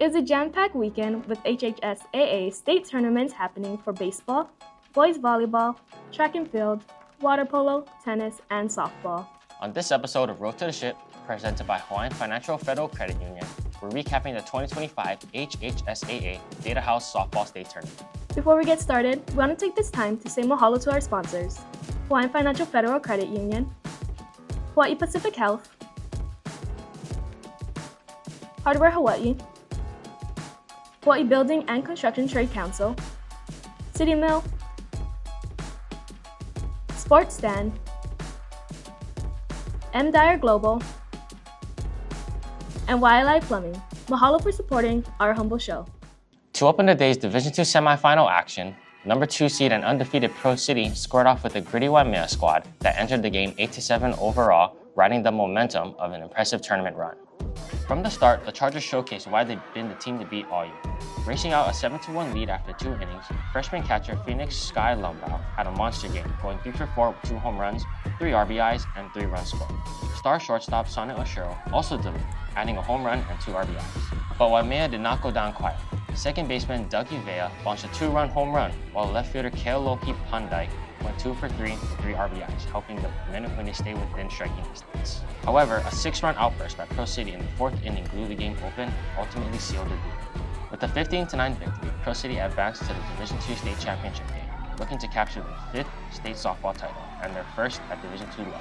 It's a jam-packed weekend with HHSAA state tournaments happening for baseball, boys volleyball, track and field, water polo, tennis, and softball. On this episode of Road to the Ship, presented by Hawaiian Financial Federal Credit Union, we're recapping the 2025 HHSAA Datahouse Softball State Tournament. Before we get started, we want to take this time to say mahalo to our sponsors: Hawaiian Financial Federal Credit Union, Hawaii Pacific Health, Hardware Hawaii, Hawaii Building and Construction Trade Council, City Mill, SportStan, Dyer Global, and Waialae Plumbing. Mahalo for supporting our humble show. To open the day's Division II semifinal action, number 2 seed and undefeated Pro City scored off with a gritty Waimea squad that entered the game 8-7 overall, riding the momentum of an impressive tournament run. From the start, the Chargers showcased why they've been the team to beat all year. Racing out a 7-1 lead after 2 innings, freshman catcher Phoenix Sky Lumbao had a monster game, going 3 for 4 with 2 home runs, 3 RBIs, and 3 runs scored. Star shortstop Sonnet Oshiro also delivered, adding a home run and 2 RBIs. But Waimea did not go down quiet. Second baseman Dougie Vea launched a 2-run home run, while left fielder Kealoki Pandai went 2 for 3 with 3 RBIs, helping the Mililani stay within striking distance. However, a 6-run outburst by Pro City in the 4th inning blew the game open, ultimately sealed the lead. With a 15-9 victory, Pro City advanced to the Division II State Championship game, looking to capture their 5th state softball title and their first at Division II level.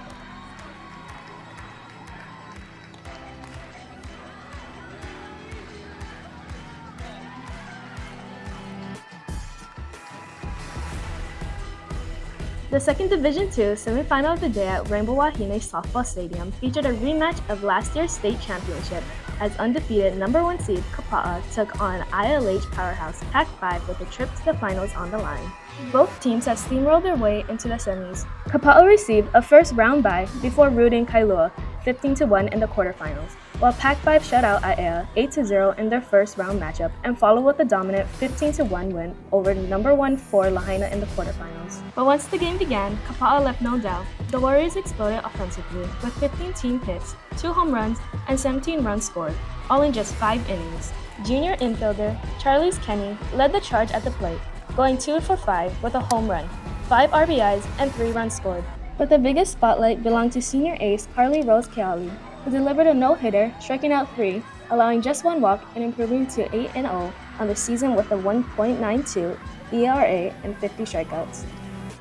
The second Division II semifinal of the day at Rainbow Wahine Softball Stadium featured a rematch of last year's state championship, as undefeated number 1 seed Kapa'a took on ILH powerhouse Pac-5 with a trip to the finals on the line. Both teams have steamrolled their way into the semis. Kapa'a received a first round bye before rooting Kailua 15-1 in the quarterfinals, while Pac-5 shut out Aiea 8-0 in their first round matchup and followed with a dominant 15-1 win over number 1 for Lahaina in the quarterfinals. But once the game began, Kapa'a left no doubt. The Warriors exploded offensively with 15 team hits, 2 home runs, and 17 runs scored, all in just 5 innings. Junior infielder Charles Kenny led the charge at the plate, going 2 for 5 with a home run, 5 RBIs, and 3 runs scored. But the biggest spotlight belonged to senior ace Carly Rose Keali, who delivered a no-hitter, striking out 3, allowing just 1 walk and improving to 8-0 on the season with a 1.92 ERA and 50 strikeouts.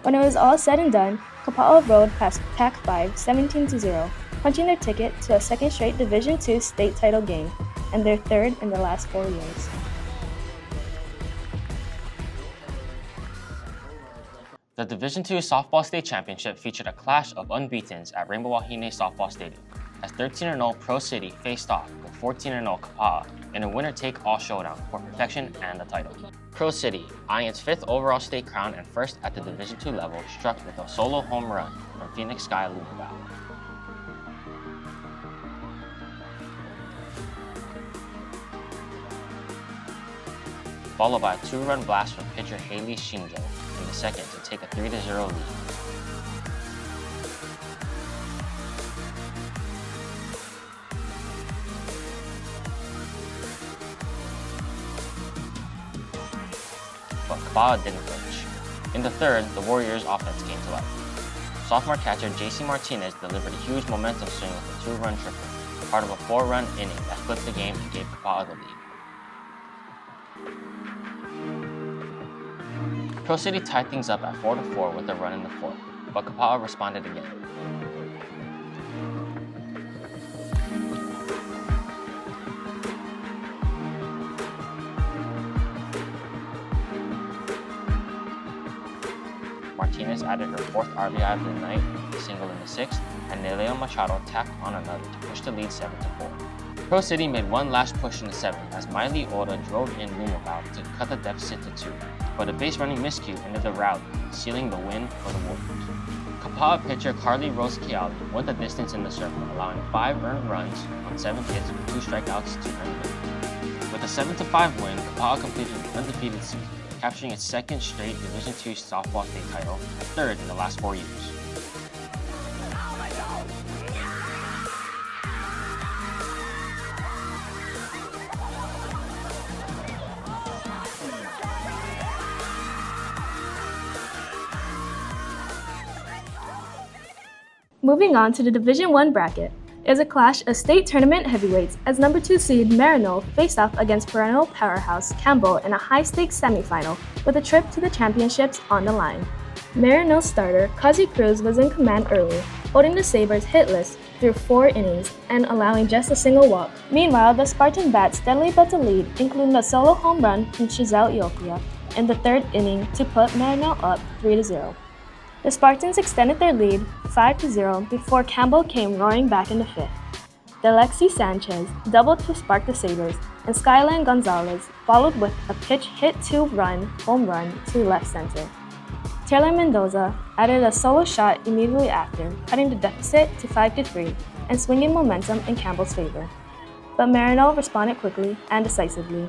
When it was all said and done, Kapa'a rode past Pac-5 17-0, punching their ticket to a second straight Division II state title game and their 3rd in the last 4 years. The Division II Softball State Championship featured a clash of unbeatens at Rainbow Wahine Softball Stadium, as 13-0 Pro City faced off with 14-0 Kapa'a in a winner-take-all showdown for perfection and the title. Pro City, eyeing its 5th overall state crown and first at the Division II level, struck with a solo home run from Phoenix Sky Lumbao. Followed by a 2-run blast from pitcher Haley Shinjo in the second to take a 3-0 lead. But Kapa'a didn't flinch. In the 3rd, the Warriors' offense came to life. Sophomore catcher JC Martinez delivered a huge momentum swing with a 2-run triple, part of a 4-run inning that flipped the game and gave Kapa'a the lead. Pro City tied things up at 4-4 with a run in the 4th, but Kapa'a responded again. Martinez added her 4th RBI of the night, a single in the 6th, and Neleo Machado tacked on another to push the lead 7-4. Pro City made one last push in the 7th as Miley Oda drove in Lumabao to cut the deficit to 2, but a base-running miscue ended the rally, sealing the win for the Warriors. Kapa'a pitcher Carly Rose Keali went the distance in the circle, allowing 5 earned runs on 7 hits with 2 strikeouts to earn the win. With a 7-5 win, Kapa'a completed an undefeated season, capturing its 2nd straight Division II softball state title and 3rd in the last 4 years. Moving on to the Division I bracket, it was a clash of state tournament heavyweights as number 2 seed Maryknoll faced off against perennial powerhouse Campbell in a high-stakes semifinal with a trip to the championships on the line. Maryknoll starter Kazi Cruz was in command early, holding the Sabres hitless through 4 innings and allowing just a single walk. Meanwhile, the Spartan bats steadily built a lead, including a solo home run from Chazelle Iofia in the 3rd inning to put Maryknoll up 3-0. The Spartans extended their lead 5-0 before Campbell came roaring back in the 5th. Delexi Sanchez doubled to spark the Sabres, and Skyland Gonzalez followed with a pitch hit 2-run home run to left center. Taylor Mendoza added a solo shot immediately after, cutting the deficit to 5-3 and swinging momentum in Campbell's favor. But Maryknoll responded quickly and decisively.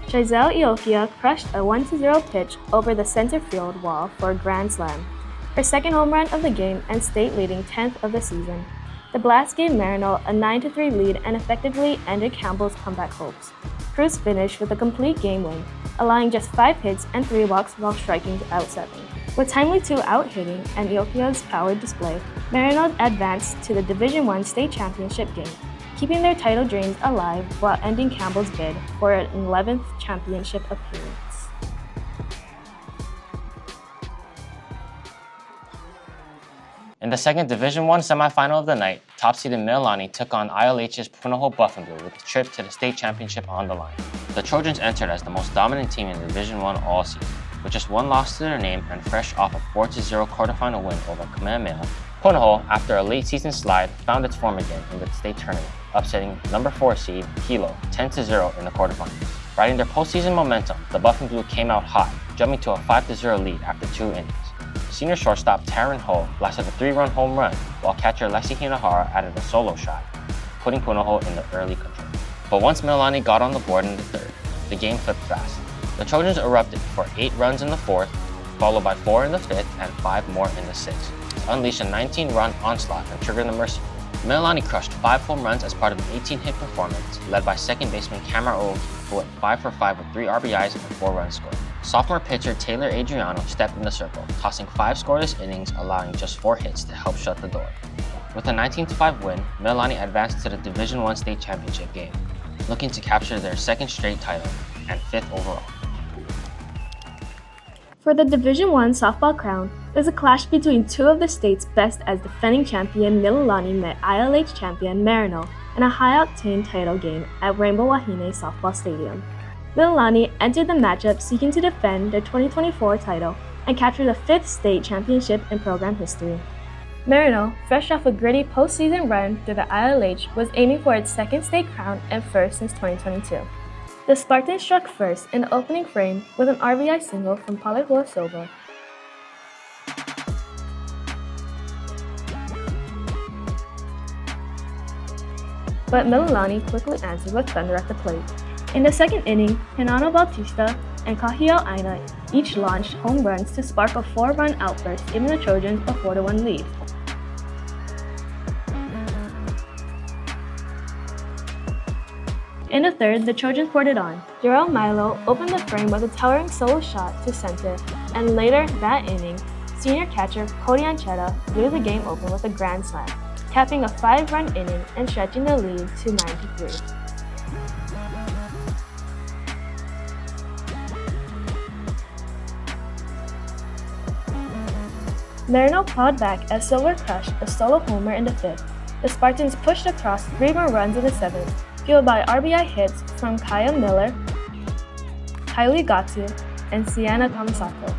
Chazelle Iofia crushed a 1-0 pitch over the center field wall for a grand slam, her second home run of the game and state-leading 10th of the season. The blast gave Maryknoll a 9-3 lead and effectively ended Campbell's comeback hopes. Cruz finished with a complete game win, allowing just 5 hits and 3 walks while striking out 7. With timely 2-out hitting and Iofia's power display, Maryknoll advanced to the Division I state championship game, keeping their title dreams alive while ending Campbell's bid for an 11th championship appearance. In the second Division I semifinal of the night, top-seeded Mililani took on ILH's Punahou Buff and Blue with a trip to the state championship on the line. The Trojans entered as the most dominant team in Division I all season, with just 1 loss to their name and fresh off a 4-0 quarterfinal win over Waimea. Punahou, after a late-season slide, found its form again in the state tournament, upsetting number 4 seed Hilo 10-0 in the quarterfinals. Riding their postseason momentum, the Buff and Blue came out hot, jumping to a 5-0 lead after 2 innings. Senior shortstop Taryn Ho blasted a 3-run home run, while catcher Lexi Hinahara added a solo shot, putting Punahou in the early control. But once Mililani got on the board in the 3rd, the game flipped fast. The Trojans erupted for 8 runs in the 4th, followed by 4 in the 5th and 5 more in the 6th, to unleash a 19-run onslaught and trigger the mercy. Mililani crushed 5 home runs as part of an 18-hit performance, led by second baseman Cameron Oki, who went 5 for 5 with 3 RBIs and 4 runs scored. Sophomore pitcher Taylor Adriano stepped in the circle, tossing 5 scoreless innings, allowing just 4 hits to help shut the door. With a 19-5 win, Mililani advanced to the Division I state championship game, looking to capture their 2nd straight title and 5th overall. For the Division I softball crown, there's a clash between 2 of the state's best as defending champion Mililani met ILH champion Maryknoll in a high-octane title game at Rainbow Wahine Softball Stadium. Mililani entered the matchup seeking to defend their 2024 title and capture the 5th state championship in program history. Maryknoll, fresh off a gritty postseason run through the ILH, was aiming for its 2nd state crown and 1st since 2022. The Spartans struck first in the opening frame with an RBI single from Palihua Silva. But Mililani quickly answered with thunder at the plate. In the 2nd inning, Hinano Bautista and Kahiel Aina each launched home runs to spark a 4-run outburst, giving the Trojans a 4-1 lead. In the 3rd, the Trojans poured it on. Jarrell Milo opened the frame with a towering solo shot to center, and later that inning, senior catcher Cody Anchetta blew the game open with a grand slam, capping a 5-run inning and stretching the lead to 9-3. Maryknoll clawed back as Silver crushed a solo homer in the 5th. The Spartans pushed across 3 more runs in the 7th, fueled by RBI hits from Kaya Miller, Kylie Gatsu, and Sienna Tomasato.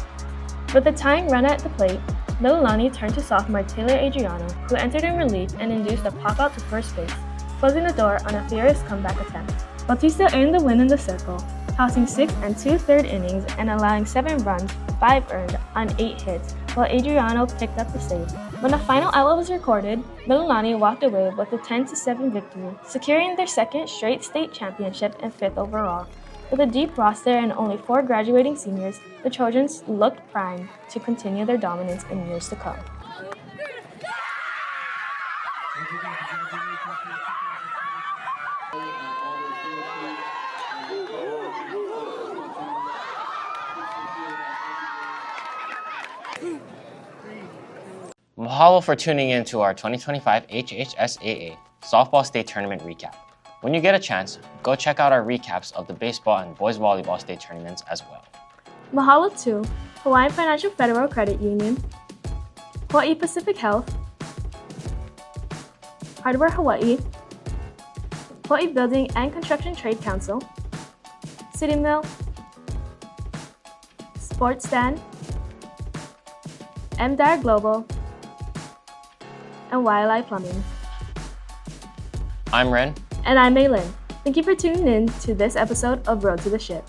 With the tying run at the plate, Mililani turned to sophomore Taylor Adriano, who entered in relief and induced a pop-out to first base, closing the door on a furious comeback attempt. Bautista earned the win in the circle, tossing 6 2/3 innings and allowing 7 runs, 5 earned on 8 hits, while Adriano picked up the save. When the final out was recorded, Mililani walked away with a 10-7 victory, securing their 2nd straight state championship and 5th overall. With a deep roster and only 4 graduating seniors, the Trojans looked primed to continue their dominance in years to come. Mahalo Mahalo for tuning in to our 2025 HHSAA Softball State Tournament recap. When you get a chance, go check out our recaps of the baseball and boys volleyball state tournaments as well. Mahalo to Hawaiian Financial Federal Credit Union, Hawaii Pacific Health, Hardware Hawaii, Hawaii Building and Construction Trade Council, City Mill, SportStan, Dyer Global, and Waialae Plumbing. I'm Ren. And I'm Maylin. Thank you for tuning in to this episode of Road to the Ship.